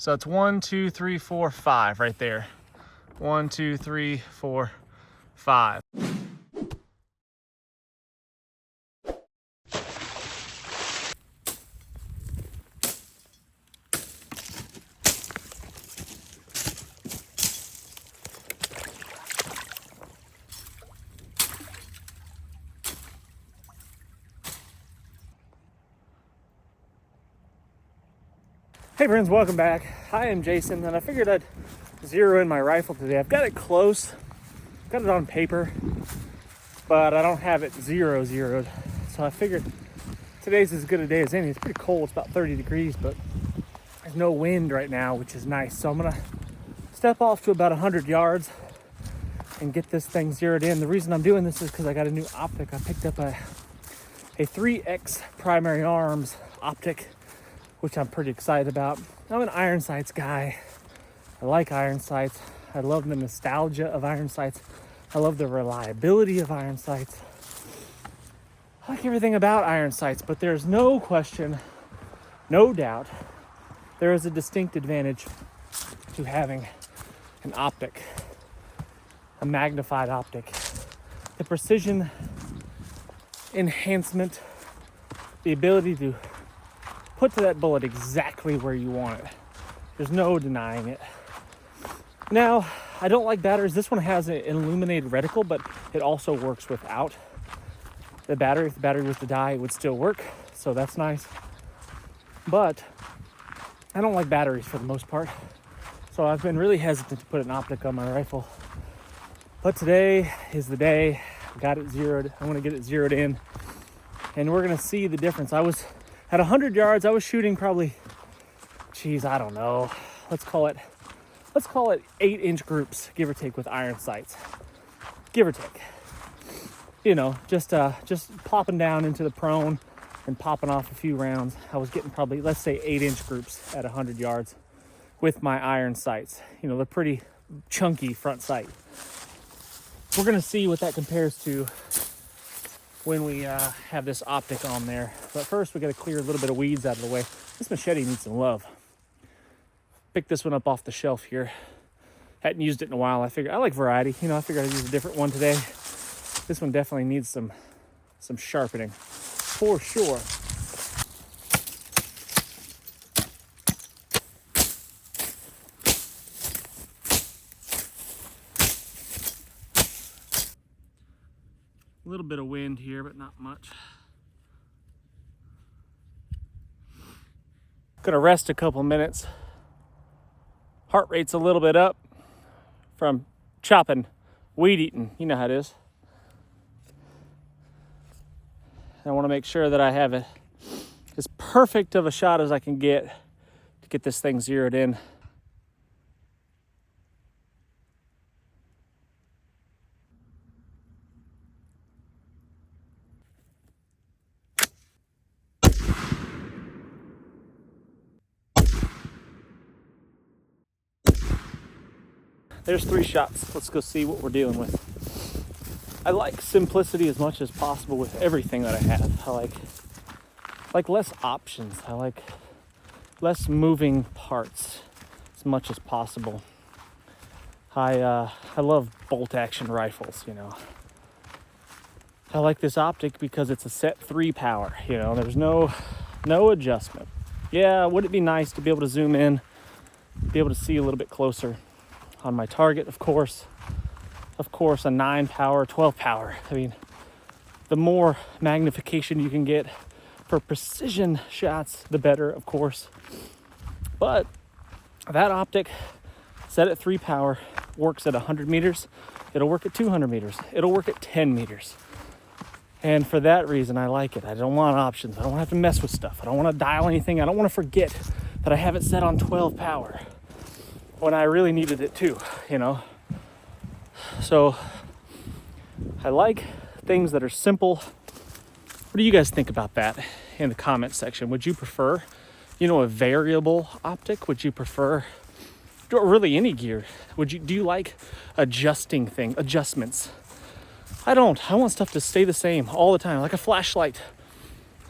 So it's 1, 2, 3, 4, 5 right there. 1, 2, 3, 4, 5. Hey friends, welcome back. I am Jason, and I figured I'd zero in my rifle today. I've got it close, got it on paper, but I don't have it zeroed. So I figured today's as good a day as any. It's pretty cold, it's about 30 degrees, but there's no wind right now, which is nice. So I'm gonna step off to about 100 yards and get this thing zeroed in. The reason I'm doing this is because I got a new optic. I picked up a 3X primary arms optic, which I'm pretty excited about. I'm an iron sights guy. I like iron sights. I love the nostalgia of iron sights. I love the reliability of iron sights. I like everything about iron sights, but there's no question, no doubt, there is a distinct advantage to having an optic, a magnified optic. The precision enhancement, the ability to put to that bullet exactly where you want it. There's no denying it. Now, I don't like batteries. This one has an illuminated reticle, but it also works without the battery. If the battery was to die, it would still work, so that's nice. But I don't like batteries for the most part, so I've been really hesitant to put an optic on my rifle. But today is the day. I got it zeroed. I want to get it zeroed in, and we're gonna see the difference. I was at 100 yards, I was shooting probably, I don't know. Let's call it 8-inch groups, give or take, with iron sights. Give or take. You know, just plopping down into the prone and popping off a few rounds. I was getting probably, let's say, 8-inch groups at 100 yards with my iron sights. You know, they're pretty chunky front sight. We're gonna see what that compares to when we have this optic on there. But first we got to clear a little bit of weeds out of the way. This machete needs some love. Picked this one up off the shelf here. Hadn't used it in a while. I figured I like variety. You know, I figured I'd use a different one today. This one definitely needs some sharpening for sure. A little bit of wind here, but not much. Gonna rest a couple minutes. Heart rate's a little bit up from chopping, weed eating. You know how it is. I want to make sure that I have it as perfect of a shot as I can get to get this thing zeroed in. There's 3 shots. Let's go see what we're dealing with. I like simplicity as much as possible with everything that I have. I like less options. I like less moving parts as much as possible. I love bolt action rifles, you know. I like this optic because it's a set 3 power, you know. There's no adjustment. Yeah, would it be nice to be able to zoom in, be able to see a little bit closer on my target, of course, a 9 power, 12 power. I mean, the more magnification you can get for precision shots, the better, of course. But that optic, set at 3 power, works at 100 meters. It'll work at 200 meters. It'll work at 10 meters. And for that reason, I like it. I don't want options. I don't have to mess with stuff. I don't want to dial anything. I don't want to forget that I have it set on 12 power. When I really needed it too, you know. So I like things that are simple. What do you guys think about that in the comment section? Would you prefer, you know, a variable optic? Would you prefer, or really any gear? Do you like adjustments? I don't. I want stuff to stay the same all the time, like a flashlight.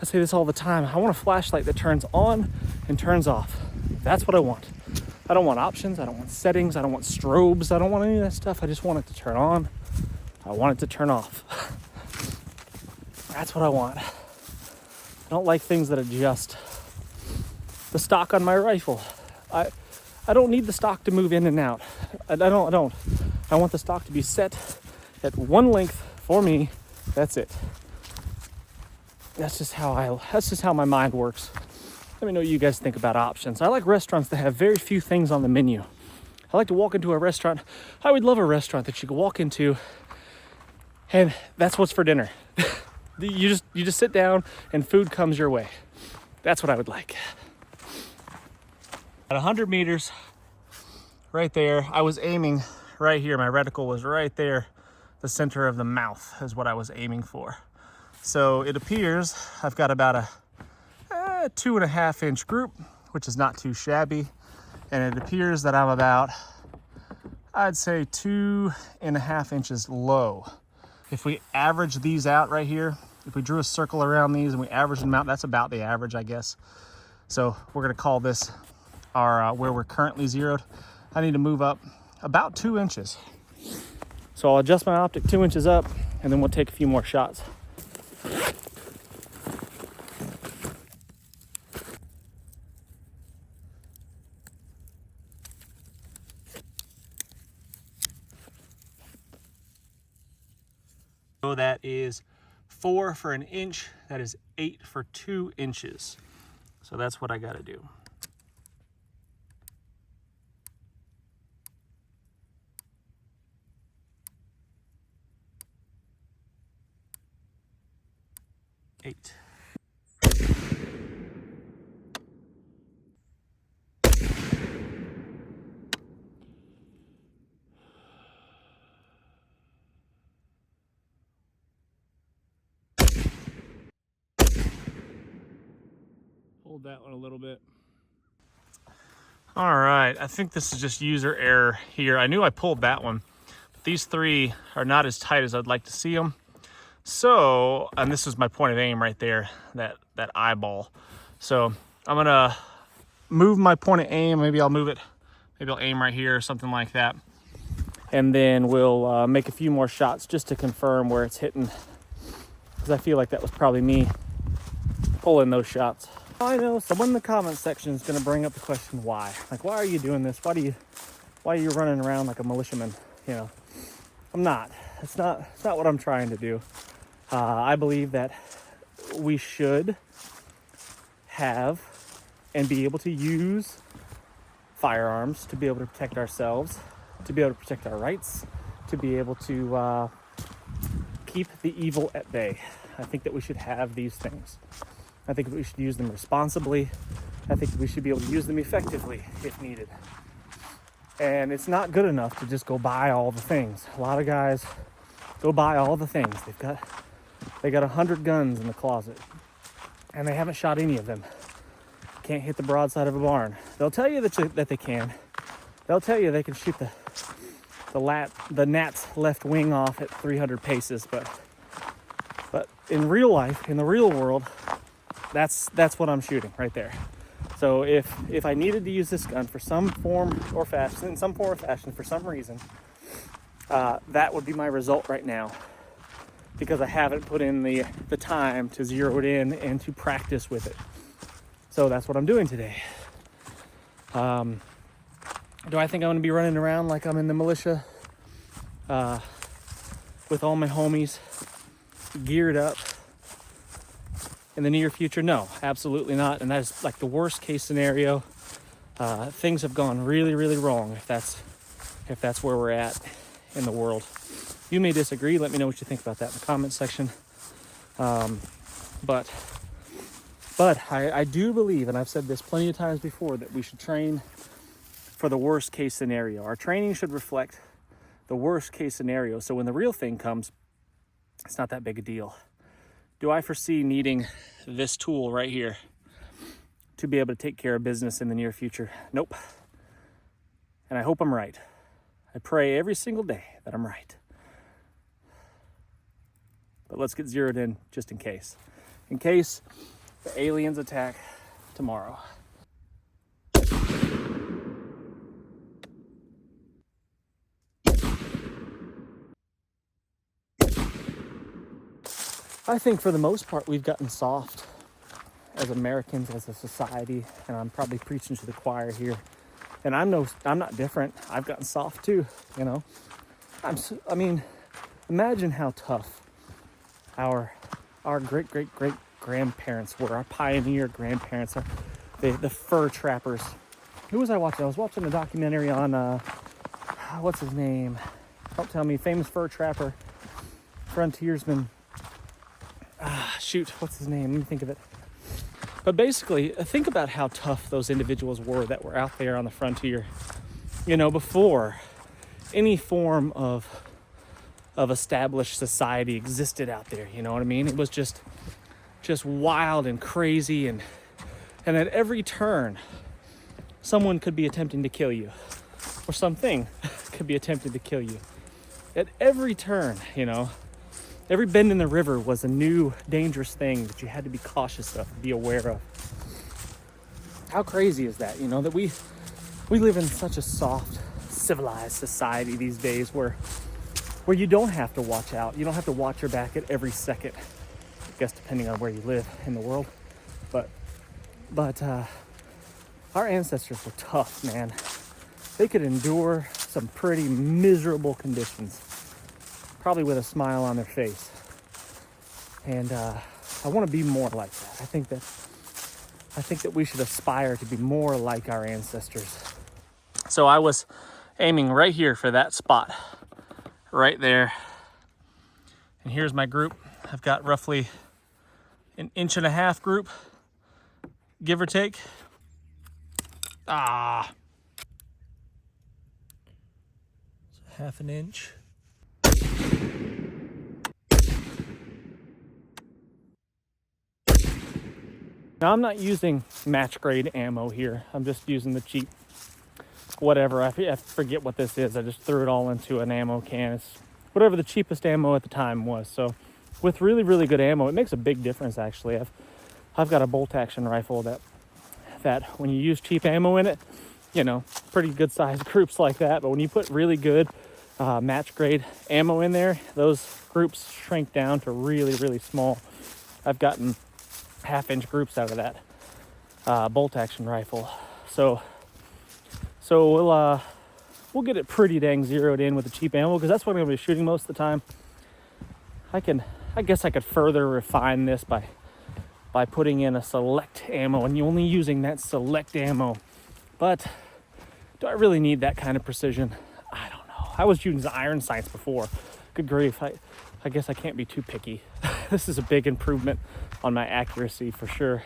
I say this all the time. I want a flashlight that turns on and turns off. That's what I want. I don't want options. I don't want settings. I don't want strobes. I don't want any of that stuff. I just want it to turn on. I want it to turn off. That's what I want. I don't like things that adjust. The stock on my rifle. I don't need the stock to move in and out. I don't. I want the stock to be set at one length for me. That's it. That's just how my mind works. Let me know what you guys think about options. I like restaurants that have very few things on the menu. I like to walk into a restaurant. I would love a restaurant that you could walk into and that's what's for dinner. You just sit down and food comes your way. That's what I would like. At 100 meters, right there, I was aiming right here. My reticle was right there. The center of the mouth is what I was aiming for. So it appears I've got about a 2.5 inch group, which is not too shabby. And it appears that I'm about, I'd say 2.5 inches low. If we average these out right here, if we drew a circle around these and we average them out, that's about the average, I guess. So we're gonna call this our where we're currently zeroed. I need to move up about 2 inches. So I'll adjust my optic 2 inches up and then we'll take a few more shots. So that is 4 for 1 inch. That is 8 for 2 inches. So that's what I got to do. Eight. Hold that one a little bit. All right, I think this is just user error here. I knew I pulled that one, but these three are not as tight as I'd like to see them. So, and this is my point of aim right there, that eyeball. So I'm gonna move my point of aim. Maybe I'll move it. Maybe I'll aim right here or something like that. And then we'll make a few more shots just to confirm where it's hitting, because I feel like that was probably me pulling those shots. I know someone in the comment section is going to bring up the question, why? Like, why are you doing this? Why are you running around like a militiaman? You know, I'm not. It's not what I'm trying to do. I believe that we should have and be able to use firearms to be able to protect ourselves, to be able to protect our rights, to be able to keep the evil at bay. I think that we should have these things. I think we should use them responsibly. I think we should be able to use them effectively if needed. And it's not good enough to just go buy all the things. A lot of guys go buy all the things. They got 100 guns in the closet and they haven't shot any of them. Can't hit the broadside of a barn. They'll tell you that they can. They'll tell you they can shoot the gnat's left wing off at 300 paces, but in real life, in the real world, that's what I'm shooting right there. So if I needed to use this gun for some form or fashion, in some form or fashion, for some reason, that would be my result right now, because I haven't put in the time to zero it in and to practice with it. So that's what I'm doing today. Do I think I'm going to be running around like I'm in the militia with all my homies geared up in the near future? No, absolutely not. And that is like the worst case scenario. Things have gone really, really wrong if that's where we're at in the world. You may disagree. Let me know what you think about that in the comment section. But I do believe, and I've said this plenty of times before, that we should train for the worst case scenario. Our training should reflect the worst case scenario. So when the real thing comes, it's not that big a deal. Do I foresee needing this tool right here to be able to take care of business in the near future? Nope. And I hope I'm right. I pray every single day that I'm right. But let's get zeroed in just in case. In case the aliens attack tomorrow. I think for the most part, we've gotten soft as Americans, as a society, and I'm probably preaching to the choir here. And I'm not different. I've gotten soft too, you know. I mean, imagine how tough our great grandparents were, our pioneer grandparents, the fur trappers. Who was I watching? I was watching a documentary on what's his name? Don't tell me. Famous fur trapper, frontiersman. Shoot, what's his name? Let me think of it. But basically, think about how tough those individuals were that were out there on the frontier, you know, before any form of established society existed out there. You know what I mean? It was just wild and crazy, and at every turn, someone could be attempting to kill you, or something could be attempting to kill you. At every turn, you know, every bend in the river was a new dangerous thing that you had to be cautious of, be aware of. How crazy is that, you know, that we live in such a soft, civilized society these days where you don't have to watch out. You don't have to watch your back at every second, I guess, depending on where you live in the world. But our ancestors were tough, man. They could endure some pretty miserable conditions, probably with a smile on their face. And I want to be more like that. I think that we should aspire to be more like our ancestors. So I was aiming right here for that spot, right there. And here's my group. I've got roughly an 1.5 inch group, give or take. It's 1/2 inch. Now I'm not using match grade ammo here. I'm just using the cheap whatever. I forget what this is. I just threw it all into an ammo can. It's whatever the cheapest ammo at the time was. So with really, really good ammo, it makes a big difference actually. I've got a bolt action rifle that when you use cheap ammo in it, you know, pretty good sized groups like that. But when you put really good match grade ammo in there, those groups shrink down to really, really small. I've gotten 1/2 inch groups out of that bolt action rifle. So we'll get it pretty dang zeroed in with the cheap ammo, because that's what I'm going to be shooting most of the time. I guess I could further refine this by putting in a select ammo and you only using that select ammo. But do I really need that kind of precision? I don't know. I was using iron sights before. Good grief. I guess I can't be too picky. This is a big improvement on my accuracy for sure.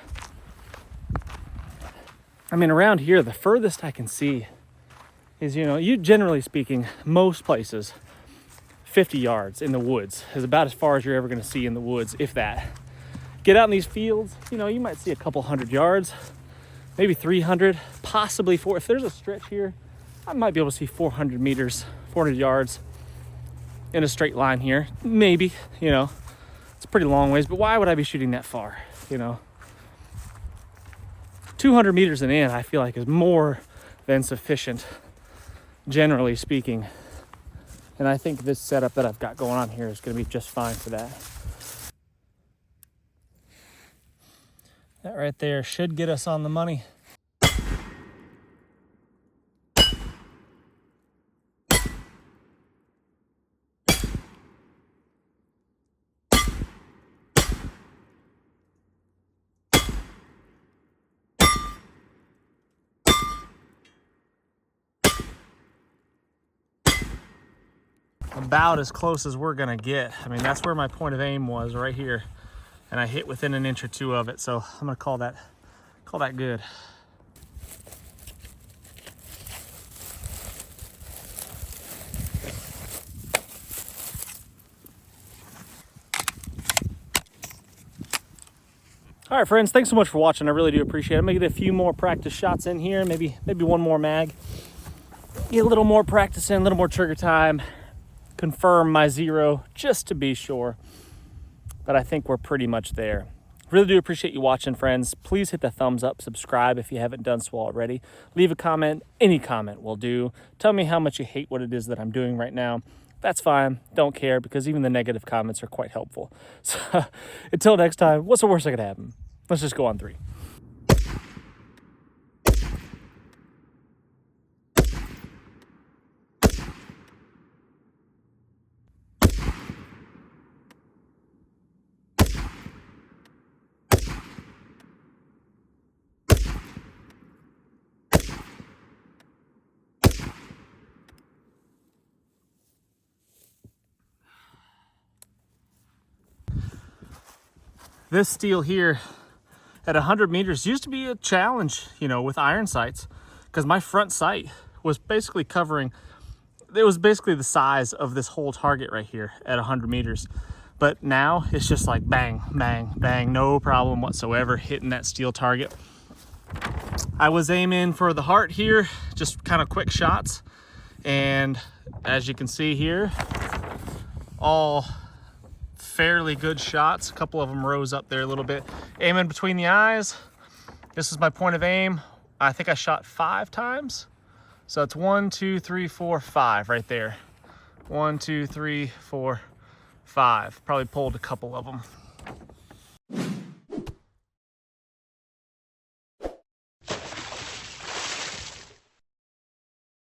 I mean, around here, the furthest I can see is, you know, generally speaking, most places, 50 yards in the woods is about as far as you're ever going to see in the woods, if that. Get out in these fields, you know, you might see a couple 100 yards, maybe 300, possibly if there's a stretch here, I might be able to see 400 meters, 400 yards in a straight line here. Maybe, you know, it's a pretty long ways, but why would I be shooting that far, you know? 200 meters and in, I feel like, is more than sufficient, generally speaking. And I think this setup that I've got going on here is going to be just fine for that. That right there should get us on the money. About as close as we're gonna get. I mean, that's where my point of aim was, right here, and I hit within 1 inch or 2 of it. So I'm gonna call that good. All right, friends, thanks so much for watching. I really do appreciate it. I'm gonna get a few more practice shots in here, maybe one more mag. Get a little more practice in, a little more trigger time. Confirm my 0 just to be sure, but I think we're pretty much there. Really do appreciate you watching, friends. Please hit the thumbs up, subscribe if you haven't done so already. Leave a comment, any comment will do. Tell me how much you hate what it is that I'm doing right now. that's fine. Don't care, because even the negative comments are quite helpful. So until next time, what's the worst that could happen? Let's just go on 3. This steel here at 100 meters used to be a challenge, you know, with iron sights, because my front sight was basically covering, it was basically the size of this whole target right here at 100 meters. But now it's just like bang, bang, bang, no problem whatsoever hitting that steel target. I was aiming for the heart here, just kind of quick shots. And as you can see here, all fairly good shots. A couple of them rose up there a little bit. Aiming between the eyes. This is my point of aim. I think I shot 5 times. So it's 1, 2, 3, 4, 5 right there. 1, 2, 3, 4, 5. Probably pulled a couple of them.